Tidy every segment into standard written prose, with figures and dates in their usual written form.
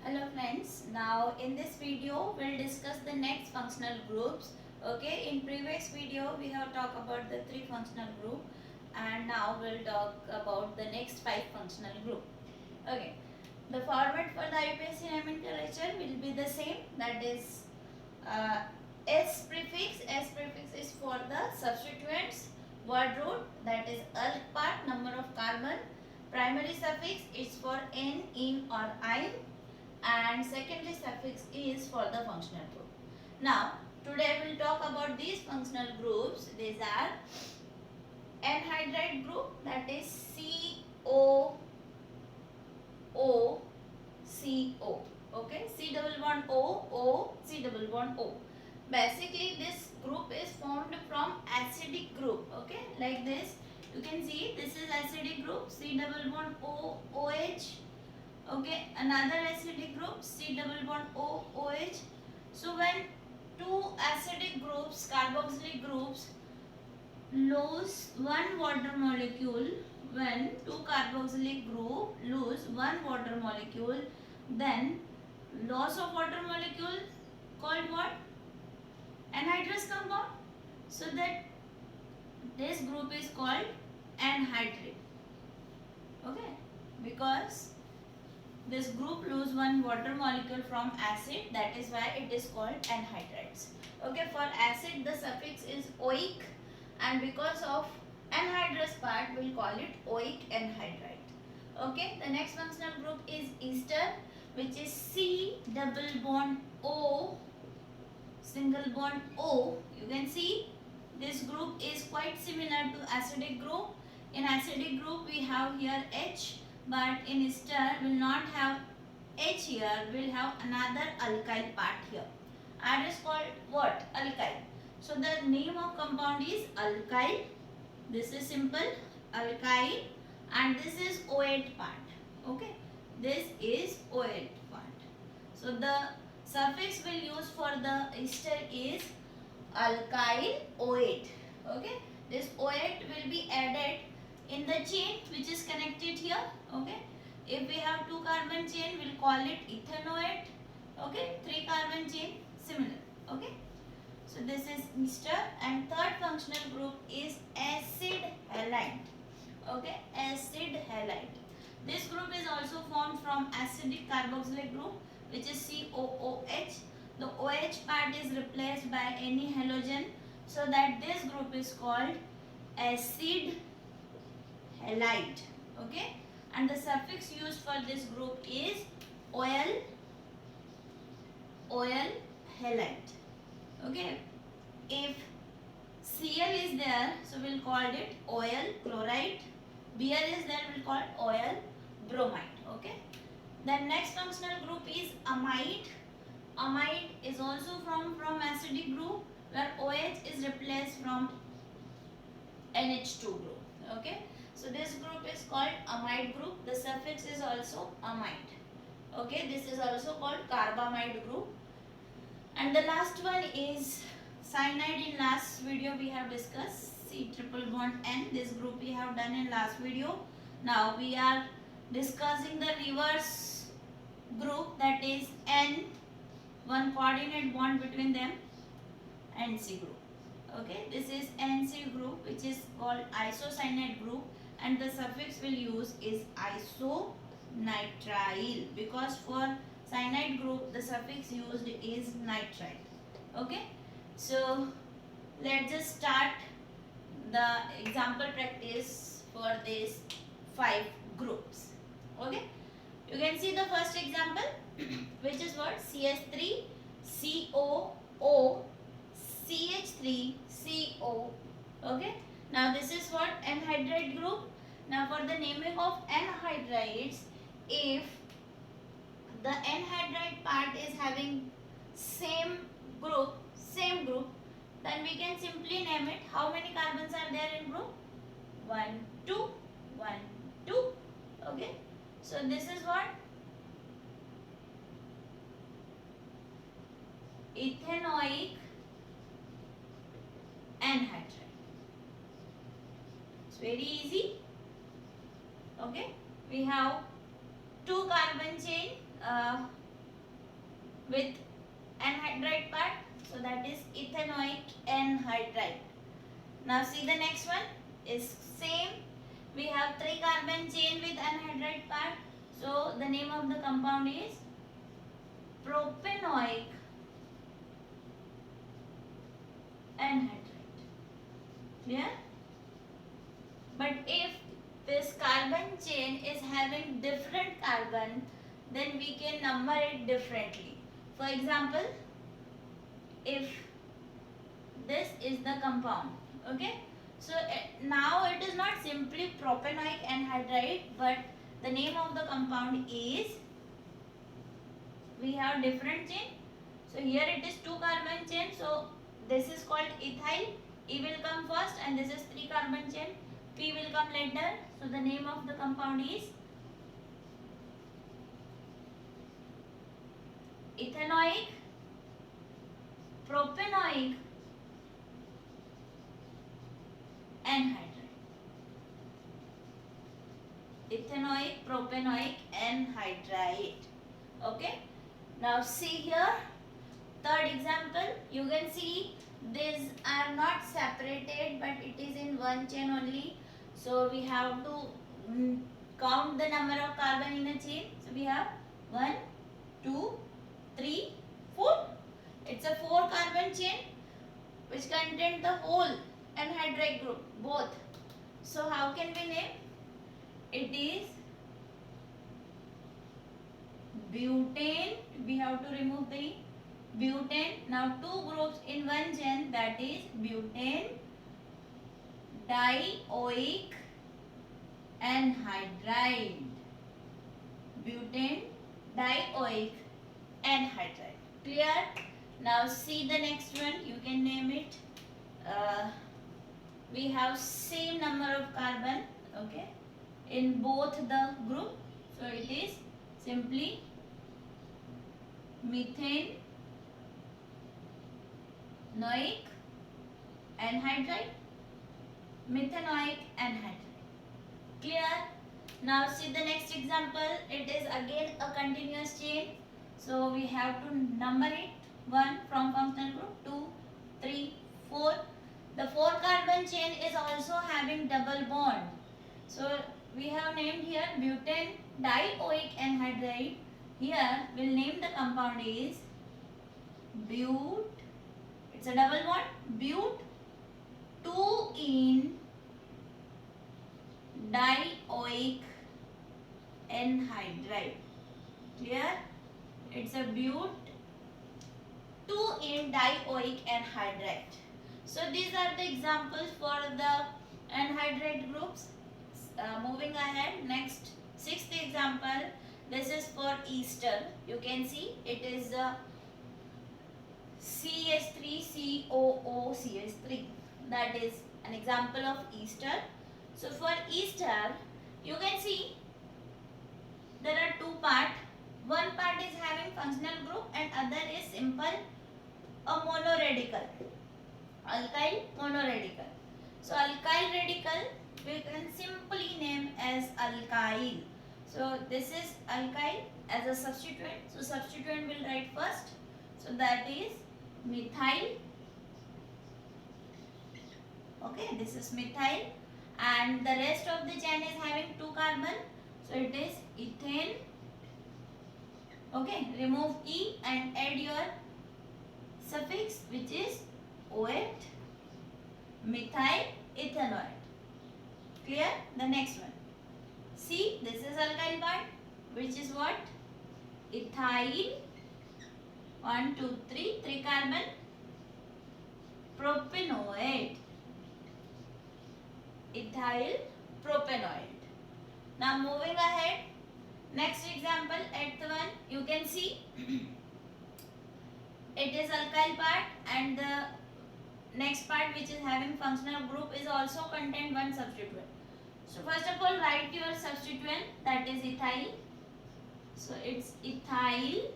Hello friends, now in this video we'll discuss the next functional groups. Okay, in previous video we have talked about the three functional group and now we'll talk about the next five functional group. Okay, the format for the UPSC nomenclature will be the same, that is uh, S prefix. S prefix is for the substituents, word root, that is alk part, number of carbon. Primary suffix is for n, in or I, and secondary suffix is for the functional group. Now, today we will talk about these functional groups. These are anhydride group, that is COOCO. Okay, C double bond O, C double bond O. Basically, this group is formed from acidic group. Okay, like this. You can see this is acidic group, C double bond OH. Okay, another acidic group, C double bond OH. So when two acidic groups, carboxylic groups, lose one water molecule, when two carboxylic group lose one water molecule, then loss of water molecule called what? Anhydrous compound. So that this group is called anhydride. Okay, because this group lose one water molecule from acid, that is why it is called anhydrides. Okay, for acid the suffix is oic, and because of anhydrous part we will call it oic anhydride. Okay, the next functional group is ester, which is C double bond O, single bond O. You can see this group is quite similar to acidic group. In acidic group we have here H, but in ester will not have H here, will have another alkyl part here. R is called what? Alkyl. So the name of compound is alkyl. This is simple, alkyl, and this is OH part. Okay, this is OH part. So the suffix we'll use for the ester is alkyl OH. Okay, this OH will be added in the chain which is connected here. Okay, if we have two carbon chain we'll call it ethanoate. Okay, three carbon chain, similar. Okay, so this is ester, and third functional group is acid halide. Okay, acid halide. This group is also formed from acidic carboxylic group, which is COOH. The OH part is replaced by any halogen, so that this group is called acid halide. Okay, and the suffix used for this group is oil halide. Okay, if Cl is there, so we'll call it oil chloride. Br is there, we'll call it oil bromide. Okay, then next functional group is amide. Amide is also from acidic group, where OH is replaced from NH2 group. Okay, so this group is called amide group. The suffix is also amide. Okay, this is also called carbamide group. And the last one is cyanide. In last video we have discussed C triple bond N. This group we have done in last video. Now we are discussing the reverse group, that is N, one coordinate bond between them, NC group. Okay, this is NC group, which is called isocyanide group, and the suffix we'll use is isonitrile, because for cyanide group the suffix used is nitrile. Okay, so let's just start the example practice for these five groups. Okay, you can see the first example which is what? CH3 COO CH3 CO. Okay, now this is what? Anhydride group. Now for the naming of anhydrides, if the anhydride part is having same group, then we can simply name it. How many carbons are there in group? 1 2 1 2. Okay, so this is what? Ethanoic anhydride. It's very easy. Okay, we have two carbon chain with anhydride part. So that is ethanoic anhydride. Now see the next one is same. We have 3 carbon chain with anhydride part. So the name of the compound is propanoic anhydride. Clear? But if this carbon chain is having different carbon, then we can number it differently. For example, if this is the compound, okay, so now it is not simply propanoic anhydride, but the name of the compound is, we have different chain. So here it is 2 carbon chain, so this is called ethyl. E will come first and this is 3 carbon chain. P will come later. So the name of the compound is ethanoic propanoic anhydride. Ethanoic propanoic anhydride. Okay. Now see here, third example. You can see these are not separated, but it is in one chain only. So we have to count the number of carbon in a chain. So we have 1, 2, 3, 4. It's a 4 carbon chain which contain the whole anhydride group, both. So how can we name? It is butane. We have to remove the butane. Now 2 groups in one chain, that is butane dioic anhydride. Butane dioic anhydride. Clear? Now see the next one. You can name it. We have same number of carbon, okay, in both the group. So it is simply methanoic anhydride. Methanoic anhydride. Clear? Now see the next example. It is again a continuous chain. So we have to number it. 1 from functional group, 2, 3, 4. The 4 carbon chain is also having double bond. So we have named here butane dioic anhydride. Here we'll name the compound is but. It's a double bond. But 2-ene dioic anhydride. Clear? It's a but 2-ene dioic anhydride. So these are the examples for the anhydride groups. Moving ahead, next 6th example. This is for ester. You can see it is CH3COOCH3. That is an example of ester. So for ester, you can see there are 2 parts. One part is having functional group and other is simple a monoradical, alkyl monoradical. So alkyl radical we can simply name as alkyl. So this is alkyl as a substituent. So substituent will write first. So that is methyl. Okay, this is methyl, and the rest of the chain is having 2 carbon. So it is ethane. Okay, remove E and add your suffix which is oate, methyl ethanoate. Clear? The next one. See, this is alkyl part, which is what? Ethyl. 1, 2, 3, 3 carbon. Propanoate. Ethyl propanoate. Now moving ahead. Next example, 8th one, you can see it is alkyl part, and the next part which is having functional group is also contain one substituent. So first of all, write your substituent, that is ethyl. So it's ethyl.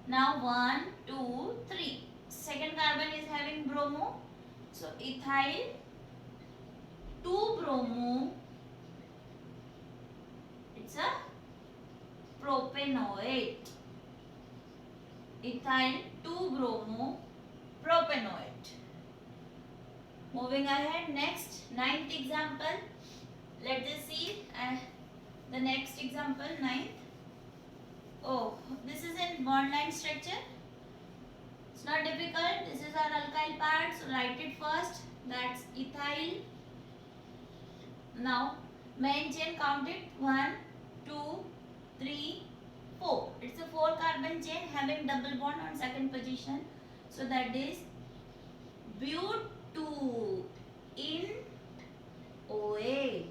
Now 1, 2, 3. Second carbon is having bromo. So ethyl 2 bromo. It's a propanoate. ethyl 2-bromo-propanoate. Moving ahead, next, ninth example. Let us see the next example, ninth. Oh, this is in bond line structure. It's not difficult. This is our alkyl part, so write it first. That's ethyl. Now, main chain, count it. 1, 2, 3, 4. It's a 4 carbon chain having double bond on second position. So that is but2 in OH.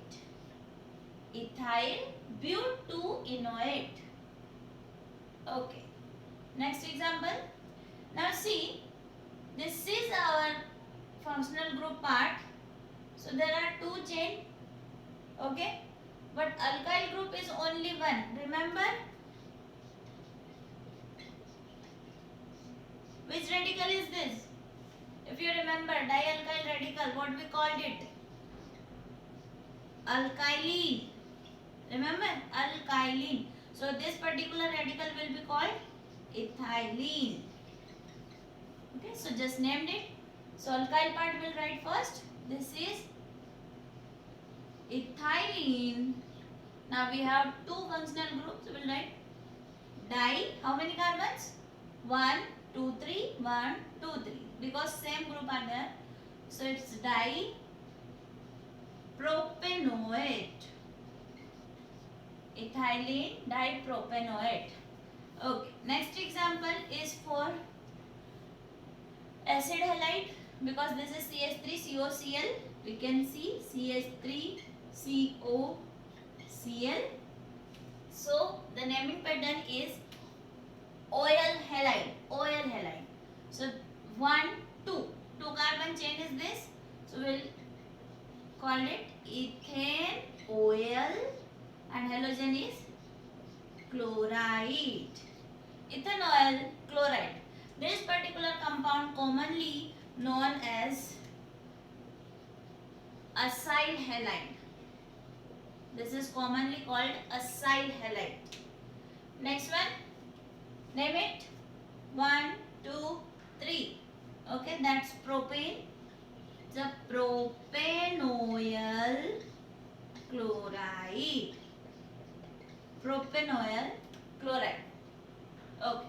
Ethyl but2-inoate. Okay. Next example. Now see, this is our functional group part. So there are 2 chain. Okay. But alkyl group is only 1. Remember? Which radical is this? If you remember, dialkyl radical, what we called it? Alkylene. Remember? Alkylene. So this particular radical will be called ethylene. Okay, so just named it. So alkyl part will write first. This is ethylene. Now we have 2 functional groups. We will write di. How many carbons? 1, 2, 3, 1, 2, 3. Because same group are there. So it's dipropanoate. Ethylene dipropanoate. Okay. Next example is for acid halide. Because this is CH3COCl. We can see CH3COCl. So the naming pattern is oil halide. Oil halide. So 1, 2. 2 carbon chain is this. So we'll call it ethane oil and halogen is chloride. Ethanol chloride. This particular compound commonly known as acyl halide. This is commonly called acyl halide. Next one. Name it. 1, 2, 3. Okay, that's propane. The propanoyl chloride. Propanoyl chloride. Okay.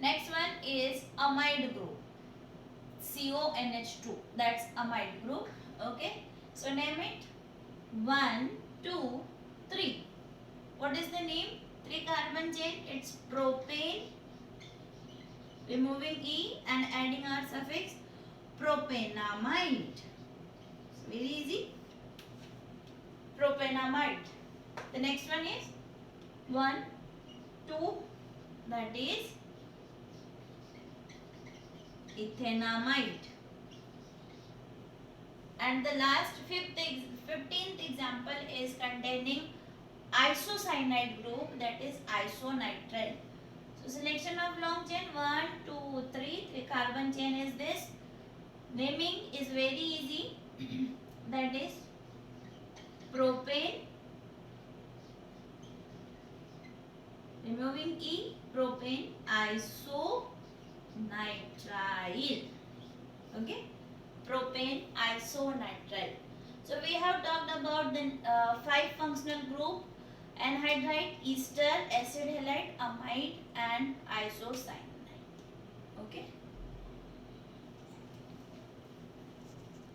Next one is amide group. CONH2. That's amide group. Okay. So name it. 1, 2, 3. What is the name? 3 carbon chain. It's propane. Removing E and adding our suffix propanamide. It's very easy. Propanamide. The next one is 1, 2. That is ethanamide. And the last 15th example is containing isocyanide group, that is isonitrile. So selection of long chain 1, 2, 3. 3 carbon chain is this. Naming is very easy. That is propane. Removing E, propane isonitrile. Okay, propane isonitrile. So we have talked about the 5 functional group: anhydride, ester, acid halide, amide and isocyanide. Okay.